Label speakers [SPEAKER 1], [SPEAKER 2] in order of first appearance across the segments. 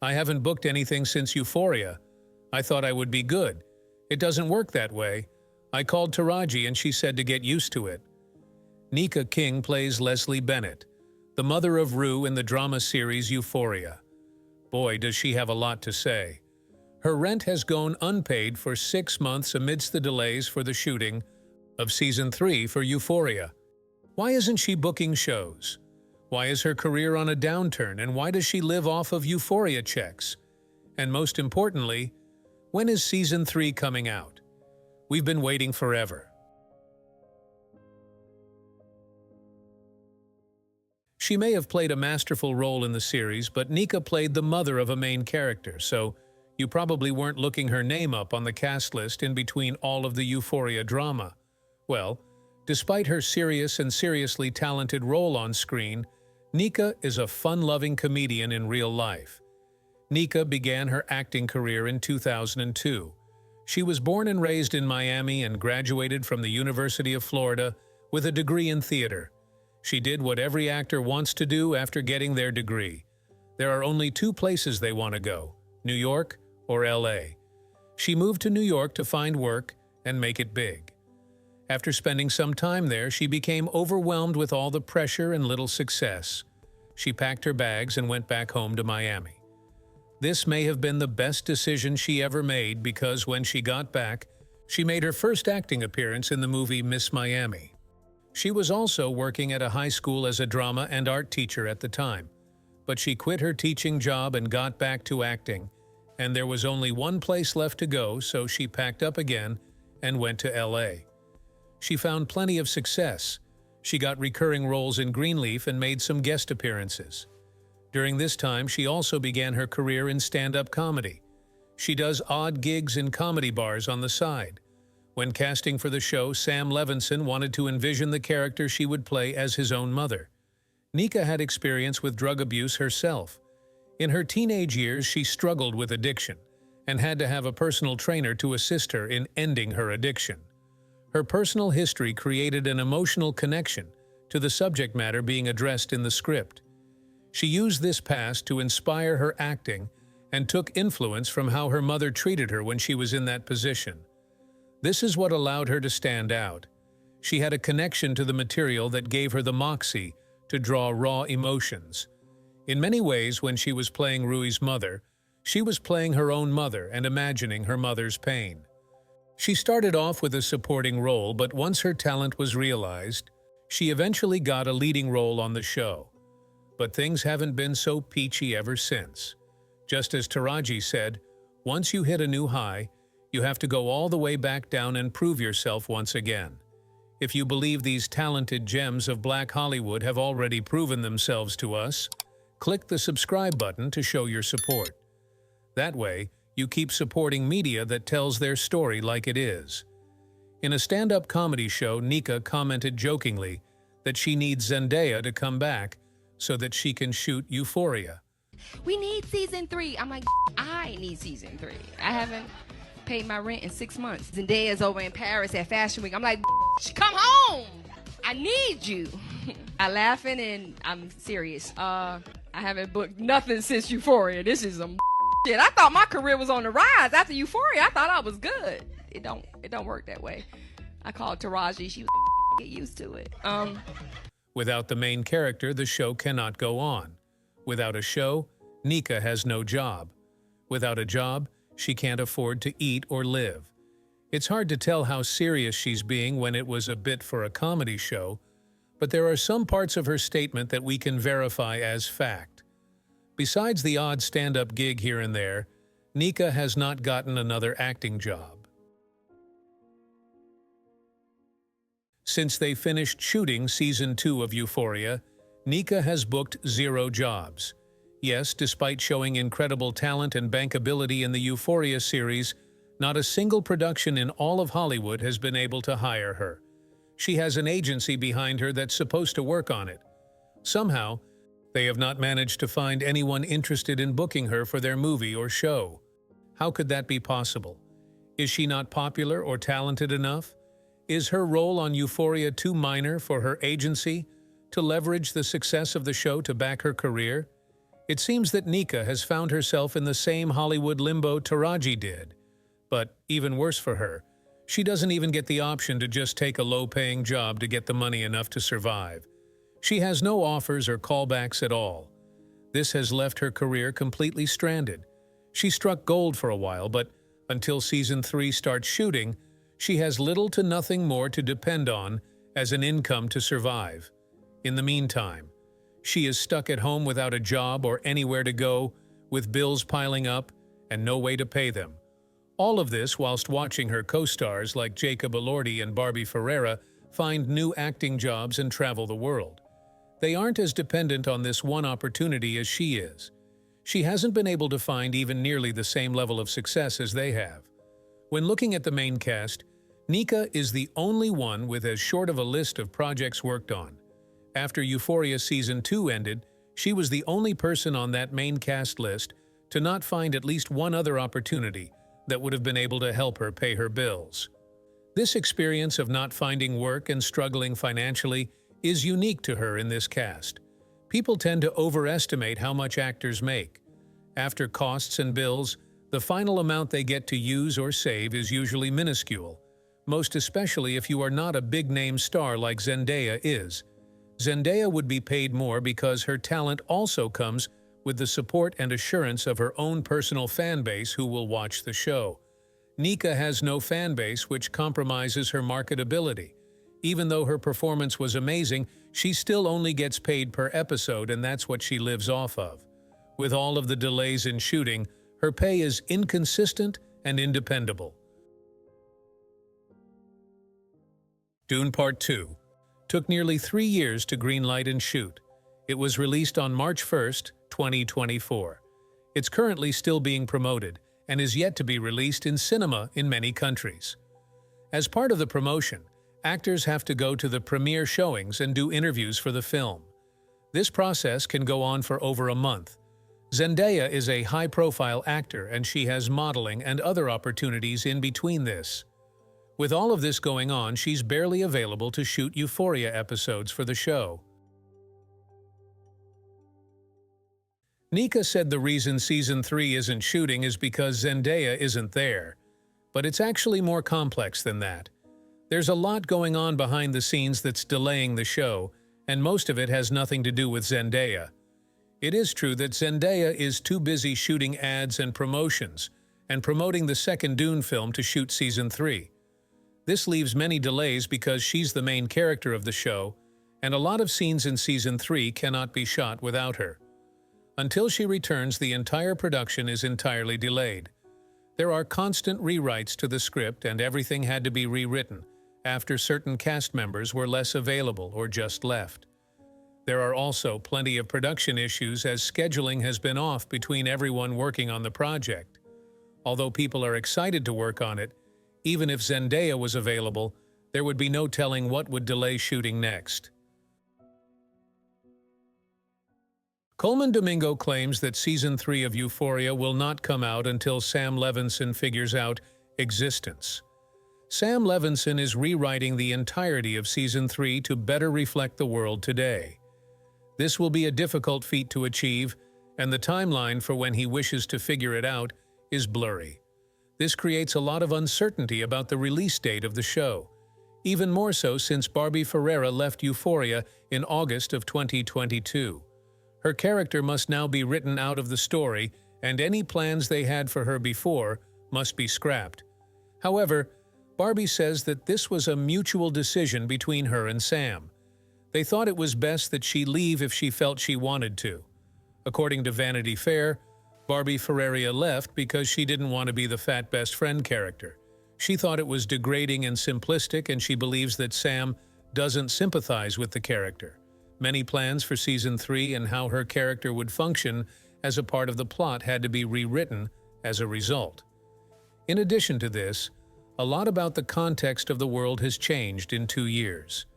[SPEAKER 1] I haven't booked anything since Euphoria. I thought I would be good. It doesn't work that way. I called Taraji and she said to get used to it. Nika King plays Leslie Bennett, the mother of Rue in the drama series Euphoria. Boy, does she have a lot to say. Her rent has gone unpaid for 6 months amidst the delays for the shooting of Season 3 for Euphoria. Why isn't she booking shows? Why is her career on a downturn, and why does she live off of Euphoria checks? And most importantly, when is Season 3 coming out? We've been waiting forever. She may have played a masterful role in the series, but Nika played the mother of a main character, so you probably weren't looking her name up on the cast list in between all of the Euphoria drama. Well, despite her serious and seriously talented role on screen, Nika is a fun-loving comedian in real life. Nika began her acting career in 2002. She was born and raised in Miami and graduated from the University of Florida with a degree in theater. She did what every actor wants to do after getting their degree. There are only 2 places they want to go, New York or LA. She moved to New York to find work and make it big. After spending some time there, she became overwhelmed with all the pressure and little success. She packed her bags and went back home to Miami. This may have been the best decision she ever made because when she got back, she made her first acting appearance in the movie Miss Miami. She was also working at a high school as a drama and art teacher at the time, but she quit her teaching job and got back to acting, and there was only one place left to go, so she packed up again and went to LA. She found plenty of success. She got recurring roles in Greenleaf and made some guest appearances. During this time, she also began her career in stand-up comedy. She does odd gigs in comedy bars on the side. When casting for the show, Sam Levinson wanted to envision the character she would play as his own mother. Nika had experience with drug abuse herself. In her teenage years, she struggled with addiction and had to have a personal trainer to assist her in ending her addiction. Her personal history created an emotional connection to the subject matter being addressed in the script. She used this past to inspire her acting and took influence from how her mother treated her when she was in that position. This is what allowed her to stand out. She had a connection to the material that gave her the moxie to draw raw emotions. In many ways, when she was playing Rui's mother, she was playing her own mother and imagining her mother's pain. She started off with a supporting role, but once her talent was realized, she eventually got a leading role on the show. But things haven't been so peachy ever since. Just as Taraji said, once you hit a new high, you have to go all the way back down and prove yourself once again. If you believe these talented gems of Black Hollywood have already proven themselves to us, click the subscribe button to show your support. That way, you keep supporting media that tells their story like it is. In a stand-up comedy show, Nika commented jokingly that she needs Zendaya to come back so that she can shoot Euphoria.
[SPEAKER 2] We need season 3. I'm like, I need season 3. I haven't paid my rent in 6 months. Zendaya's over in Paris at Fashion Week. I'm like, come home. I need you. I laughing and I'm serious. I haven't booked nothing since Euphoria. This is some shit. I thought my career was on the rise after Euphoria. I thought I was good. It don't work that way. I called Taraji. She was get used to it.
[SPEAKER 1] Without the main character, the show cannot go on. Without a show, Nika has no job. Without a job, she can't afford to eat or live. It's hard to tell how serious she's being when it was a bit for a comedy show, but there are some parts of her statement that we can verify as fact. Besides the odd stand-up gig here and there, Nika has not gotten another acting job. Since they finished shooting Season 2 of Euphoria, Nika has booked 0 jobs. Yes, despite showing incredible talent and bankability in the Euphoria series, not a single production in all of Hollywood has been able to hire her. She has an agency behind her that's supposed to work on it. Somehow, they have not managed to find anyone interested in booking her for their movie or show. How could that be possible? Is she not popular or talented enough? Is her role on Euphoria too minor for her agency to leverage the success of the show to back her career? It seems that Nika has found herself in the same Hollywood limbo Taraji did. But even worse for her, she doesn't even get the option to just take a low-paying job to get the money enough to survive. She has no offers or callbacks at all. This has left her career completely stranded. She struck gold for a while, but until season 3 starts shooting, she has little to nothing more to depend on as an income to survive. In the meantime, she is stuck at home without a job or anywhere to go, with bills piling up and no way to pay them. All of this whilst watching her co-stars like Jacob Elordi and Barbie Ferreira find new acting jobs and travel the world. They aren't as dependent on this one opportunity as she is. She hasn't been able to find even nearly the same level of success as they have. When looking at the main cast, Nika is the only one with as short of a list of projects worked on. After Euphoria Season 2 ended, she was the only person on that main cast list to not find at least one other opportunity that would have been able to help her pay her bills. This experience of not finding work and struggling financially is unique to her in this cast. People tend to overestimate how much actors make. After costs and bills, the final amount they get to use or save is usually minuscule, most especially if you are not a big-name star like Zendaya is. Zendaya would be paid more because her talent also comes with the support and assurance of her own personal fan base who will watch the show. Nika has no fan base, which compromises her marketability. Even though her performance was amazing, she still only gets paid per episode, and that's what she lives off of. With all of the delays in shooting, her pay is inconsistent and independable. Dune Part 2 took nearly 3 years to greenlight and shoot. It was released on March 1st, 2024. It's currently still being promoted and is yet to be released in cinema in many countries. As part of the promotion, actors have to go to the premiere showings and do interviews for the film. This process can go on for over a month. Zendaya is a high-profile actor, and she has modeling and other opportunities in between this. With all of this going on, she's barely available to shoot Euphoria episodes for the show. Nika said the reason Season 3 isn't shooting is because Zendaya isn't there. But it's actually more complex than that. There's a lot going on behind the scenes that's delaying the show, and most of it has nothing to do with Zendaya. It is true that Zendaya is too busy shooting ads and promotions, and promoting the second Dune film to shoot Season 3. This leaves many delays because she's the main character of the show, and a lot of scenes in Season 3 cannot be shot without her. Until she returns, the entire production is entirely delayed. There are constant rewrites to the script, and everything had to be rewritten after certain cast members were less available or just left. There are also plenty of production issues as scheduling has been off between everyone working on the project. Although people are excited to work on it, even if Zendaya was available, there would be no telling what would delay shooting next. Colman Domingo claims that Season 3 of Euphoria will not come out until Sam Levinson figures out existence. Sam Levinson is rewriting the entirety of Season 3 to better reflect the world today. This will be a difficult feat to achieve, and the timeline for when he wishes to figure it out is blurry. This creates a lot of uncertainty about the release date of the show, even more so since Barbie Ferreira left Euphoria in August of 2022. Her character must now be written out of the story, and any plans they had for her before must be scrapped. However, Barbie says that this was a mutual decision between her and Sam. They thought it was best that she leave if she felt she wanted to. According to Vanity Fair, Barbie Ferreira left because she didn't want to be the fat best friend character. She thought it was degrading and simplistic, and she believes that Sam doesn't sympathize with the character. Many plans for Season 3 and how her character would function as a part of the plot had to be rewritten as a result. In addition to this, a lot about the context of the world has changed in 2 years.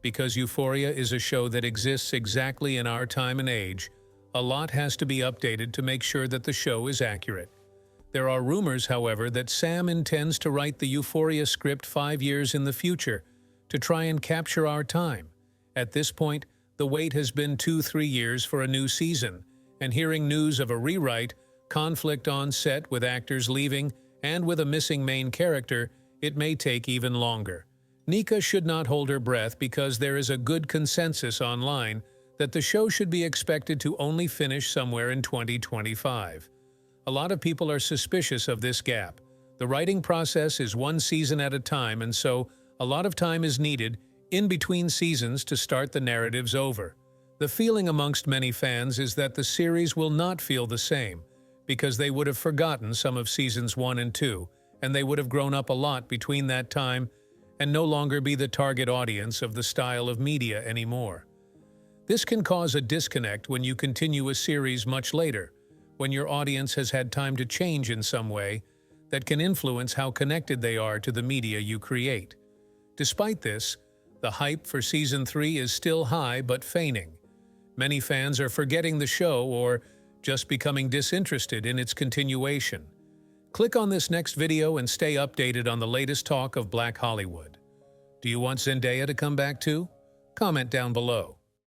[SPEAKER 1] Because Euphoria is a show that exists exactly in our time and age, a lot has to be updated to make sure that the show is accurate. There are rumors, however, that Sam intends to write the Euphoria script 5 years in the future to try and capture our time. At this point, the wait has been 2-3 years for a new season, And hearing news of a rewrite, conflict on set with actors leaving, and with a missing main character, it may take even longer. Nika should not hold her breath because there is a good consensus online that the show should be expected to only finish somewhere in 2025. A lot of people are suspicious of this gap. The writing process is one season at a time, and so a lot of time is needed in between seasons to start the narratives over. The feeling amongst many fans is that the series will not feel the same, because they would have forgotten some of seasons 1 and 2, and they would have grown up a lot between that time and no longer be the target audience of the style of media anymore. This can cause a disconnect when you continue a series much later, when your audience has had time to change in some way that can influence how connected they are to the media you create. Despite this, the hype for Season 3 is still high but waning. Many fans are forgetting the show or just becoming disinterested in its continuation. Click on this next video and stay updated on the latest talk of Black Hollywood. Do you want Zendaya to come back too? Comment down below.